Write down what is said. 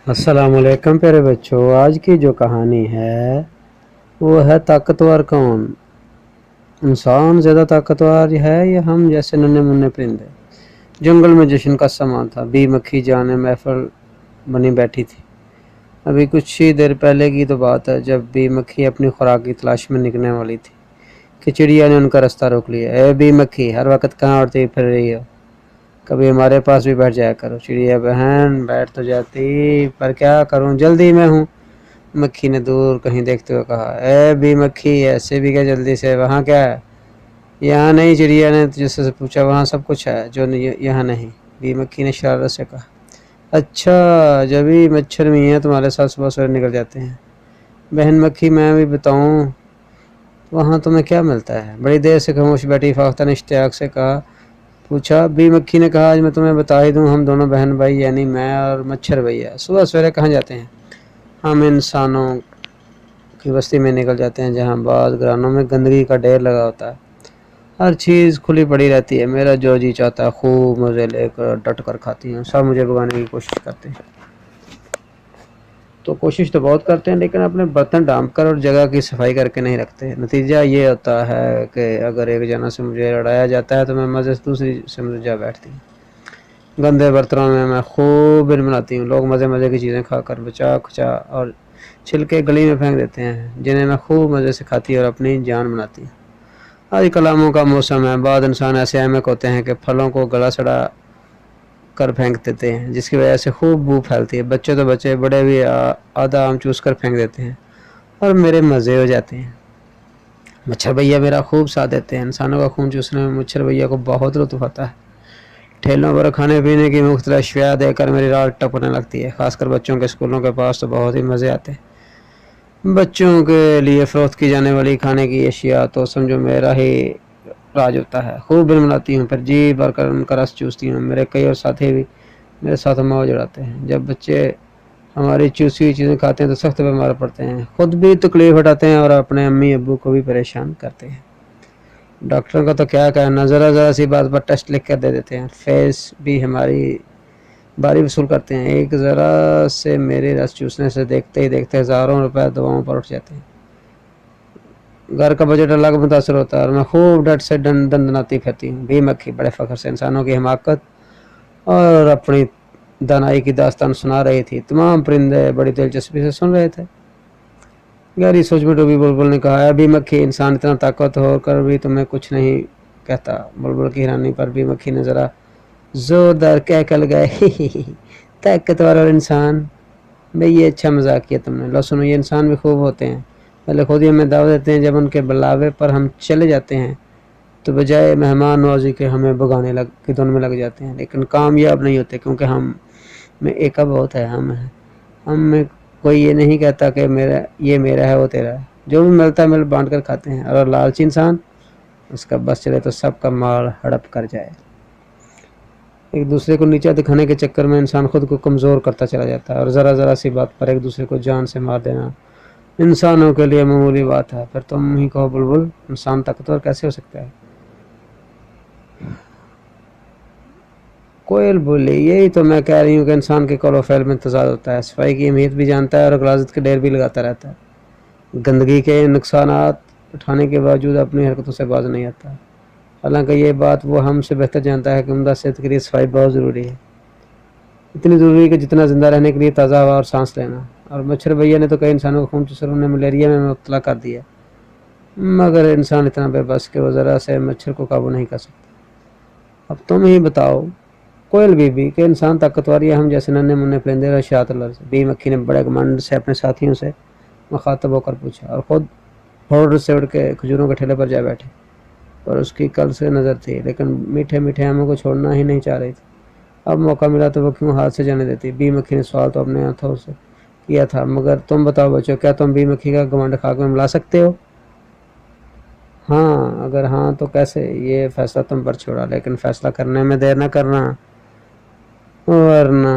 السلام علیکم پیارے بچوں، آج کی جو کہانی ہے وہ ہے طاقتور کون؟ انسان زیادہ طاقتور ہے یا ہم جیسے ننھے منھے پرندے؟ جنگل میں جشن کا سماں تھا، بی مکھی جانے محفل بنی بیٹھی تھی۔ ابھی کچھ ہی دیر پہلے کی تو بات ہے جب بی مکھی اپنی خوراک کی تلاش میں نکلنے والی تھی کہ چڑیا نے ان کا راستہ روک لیا۔ اے بی مکھی، ہر وقت کہاں اڑتی پھر رہی ہو؟ کبھی ہمارے پاس بھی بیٹھ جایا کرو۔ چڑیا بہن بیٹھ تو جاتی، پر کیا کروں، جلدی میں ہوں، مکھی نے دور کہیں دیکھتے ہوئے کہا۔ اے بی مکھی، ایسے بھی کیا جلدی سے، وہاں کیا ہے؟ یہاں نہیں، چڑیا نے جس سے پوچھا۔ وہاں سب کچھ ہے جو یہاں نہیں، بی مکھی نے شرارت سے کہا۔ اچھا، جبھی مچھر میاں تمہارے ساتھ صبح سویرے نکل جاتے ہیں؟ بہن مکھی میں بھی بتاؤں وہاں تمہیں کیا ملتا ہے؟ بڑی دیر سے خاموش بیٹھی فاختہ نے اشتیاق سے پوچھا۔ بی مکھی نے کہا، آج میں تمہیں بتا ہی دوں، ہم دونوں بہن بھائی یعنی میں اور مچھر بھیا صبح سویرے کہاں جاتے ہیں؟ ہم انسانوں کی بستی میں نکل جاتے ہیں، جہاں بعض گرانوں میں گندگی کا ڈھیر لگا ہوتا ہے، ہر چیز کھلی پڑی رہتی ہے۔ میرا جو جی چاہتا ہے خوب مزے لے کر ڈٹ کر کھاتی ہوں، سب مجھے بگانے کی کوشش کرتے ہیں۔ تو کوشش تو بہت کرتے ہیں لیکن اپنے برتن ڈھانپ کر اور جگہ کی صفائی کر کے نہیں رکھتے۔ نتیجہ یہ ہوتا ہے کہ اگر ایک جنا سے مجھے لڑایا جاتا ہے تو میں مزے سے دوسری سے مجھے جا بیٹھتی ہوں۔ گندے برتنوں میں میں خوب بن بناتی ہوں، لوگ مزے مزے کی چیزیں کھا کر بچا کھچا اور چھلکے گلی میں پھینک دیتے ہیں، جنہیں میں خوب مزے سے کھاتی اور اپنی جان بناتی ہوں۔ آج کل آموں کا موسم ہے، بعض انسان ایسے احمق ہوتے ہیں کہ پھلوں کو گلا سڑا کر پھینک دیتے ہیں، جس کی وجہ سے خوب بو پھیلتی ہے۔ بچے تو بچے، بڑے بھی آدھا آم چوس کر پھینک دیتے ہیں اور میرے مزے ہو جاتے ہیں۔ مچھر بھیا میرا خوب ساتھ دیتے ہیں، انسانوں کا خون چوسنے میں مچھر بھیا کو بہت لطف آتا ہے۔ ٹھیلوں پر کھانے پینے کی مختلف اشیاء دیکھ کر میری رات ٹپکنے لگتی ہے، خاص کر بچوں کے اسکولوں کے پاس تو بہت ہی مزے آتے ہیں۔ بچوں کے لیے فروخت کی جانے والی کھانے کی اشیاء تو سمجھو میرا ہی راج ہوتا ہے، خوب بناتی ہوں، پھر جی بھر کر ان کا رس چوستی ہوں۔ میرے کئی اور ساتھی بھی میرے ساتھ موج اڑاتے ہیں۔ جب بچے ہماری چوسی ہوئی چیزیں کھاتے ہیں تو سخت بیمار پڑتے ہیں، خود بھی تکلیف اٹھاتے ہیں اور اپنے امی ابو کو بھی پریشان کرتے ہیں۔ ڈاکٹر کا تو کیا کہنا، ذرا سی بات پر ٹیسٹ لکھ کر دے دیتے ہیں، فیس بھی ہماری باری وصول کرتے ہیں۔ ایک ذرا سے میرے رس چوسنے سے دیکھتے ہی دیکھتے ہزاروں روپے دواؤں پر اٹھ جاتے ہیں۔ گھر کا بجٹ الگ متاثر ہوتا ہے اور میں خوب ڈٹ سے دندناتی پھرتی ہوں۔ بی مکھی بڑے فخر سے انسانوں کی حماقت اور اپنی دانائی کی داستان سنا رہی تھی۔ تمام پرندے بڑی دلچسپی سے سن رہے تھے۔ گہری سوچ میں ڈوبی بلبل نے کہا، بی مکھی، انسان اتنا طاقت ہو کر بھی تمہیں کچھ نہیں کہتا۔ بلبل کی حیرانی پر بی مکھی نے ذرا زوردار کہہ کر لگایا، طاقتور اور انسان، بھئی یہ اچھا مذاق کیا تم نے۔ لو سنو، یہ انسان بھی خوب ہوتے ہیں، پہلے خود ہی ہمیں دعوت دیتے ہیں، جب ان کے بلاوے پر ہم چلے جاتے ہیں تو بجائے مہمان نوازی کے ہمیں بگانے کی دھن میں لگ جاتے ہیں، لیکن کامیاب نہیں ہوتے، کیونکہ ہم میں ایک بہت ہے، ہم میں کوئی یہ نہیں کہتا کہ یہ میرا ہے وہ تیرا ہے، جو بھی ملتا ہے مل بانٹ کر کھاتے ہیں، اور لالچی انسان اس کا بس چلے تو سب کا مال ہڑپ کر جائے۔ ایک دوسرے کو نیچا دکھانے کے چکر میں انسان خود کو کمزور کرتا چلا جاتا ہے، اور ذرا سی بات پر ایک دوسرے کو جان سے مار دینا انسانوں کے لیے معمولی بات ہے۔ پھر تم ہی کہو بلبل، انسان طاقتور کیسے ہو سکتا ہے؟ کوئل بولی، یہی تو میں کہہ رہی ہوں کہ انسان کے قول و فعل میں تضاد ہوتا ہے، صفائی کی اہمیت بھی جانتا ہے اور غلاظت کے ڈھیر بھی لگاتا رہتا ہے، گندگی کے نقصانات اٹھانے کے باوجود اپنی حرکتوں سے باز نہیں آتا۔ حالانکہ یہ بات وہ ہم سے بہتر جانتا ہے کہ عمدہ صحت کے لیے صفائی بہت ضروری ہے، اتنی ضروری ہے کہ جتنا زندہ رہنے کے لیے تازہ ہوا اور سانس لینا۔ اور مچھر بھیا نے تو کئی انسانوں کو خون چوس کر انہیں ملیریا میں مبتلا کر دیا، مگر انسان اتنا بے بس کہ وہ ذرا سے مچھر کو قابو نہیں کر سکتا۔ اب تم ہی بتاؤ کوئل بی کہ انسان طاقتور یا ہم جیسے ننھے منھے پرندے اور اشاعت لفظ؟ بی مکھی نے بڑے گھمنڈ سے اپنے ساتھیوں سے مخاطب ہو کر پوچھا، اور خود ہوڑ سے اڑ کے کھجوروں کے ٹھیلے پر جا بیٹھے، پر اس کی کل سے نظر تھی، لیکن میٹھے میٹھے آموں کو چھوڑنا ہی نہیں چاہ رہی تھی۔ اب موقع ملا تو وہ کیوں ہاتھ سے جانے دیتی؟ بی مکھی نے سوال تو اپنے ہاتھوں سے کیا تھا، مگر تم بتاؤ بچوں، کیا تم بی مکھی کا گھمنڈ خاک میں ملا سکتے ہو؟ ہاں، اگر ہاں تو کیسے؟ یہ فیصلہ تم پر چھوڑا، لیکن فیصلہ کرنے میں دیر نہ کرنا، ورنہ